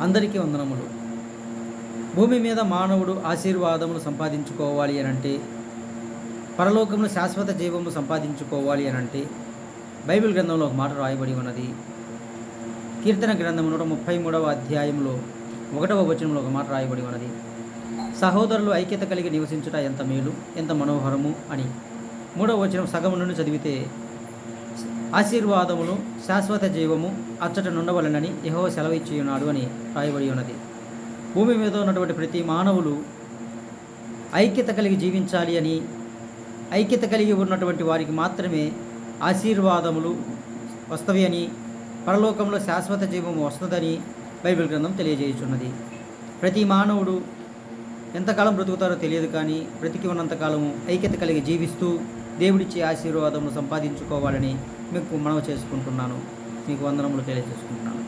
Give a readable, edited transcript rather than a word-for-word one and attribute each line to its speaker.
Speaker 1: అందరికీ వందనములు. భూమి మీద మానవుడు ఆశీర్వాదములు సంపాదించుకోవాలి అనంటే, పరలోకంలో శాశ్వత జీవము సంపాదించుకోవాలి అనంటే, బైబిల్ గ్రంథంలో ఒక మాట రాయబడి ఉన్నది. కీర్తన గ్రంథము 133వ అధ్యాయంలో 1వ వచనంలో ఒక మాట రాయబడి ఉన్నది. సహోదరులు ఐక్యత కలిగి నివసించుట ఎంత మేలు, ఎంత మనోహరము అని. 3వ వచనం సగం నుండి చదివితే, ఆశీర్వాదములు శాశ్వత జీవము అచ్చట నుండవలనని యెహోవా సెలవిచ్చియున్నాడు అని రాయబడి ఉన్నది. భూమి మీద ఉన్నటువంటి ప్రతి మానవులు ఐక్యత కలిగి జీవించాలి అని, ఐక్యత కలిగి ఉన్నటువంటి వారికి మాత్రమే ఆశీర్వాదములు వస్తవి అని, పరలోకంలో శాశ్వత జీవము వస్తుందని బైబిల్ గ్రంథం తెలియజేయుచున్నది. ప్రతి మానవుడు ఎంతకాలం బ్రతుకుతారో తెలియదు, కానీ బ్రతికి ఉన్నంతకాలము ఐక్యత కలిగి జీవిస్తూ దేవుడిచ్చే ఆశీర్వాదమును సంపాదించుకోవాలని మీకు మనవి చేసుకుంటున్నాను. మీకు వందనములు తెలియజేసుకుంటున్నాను.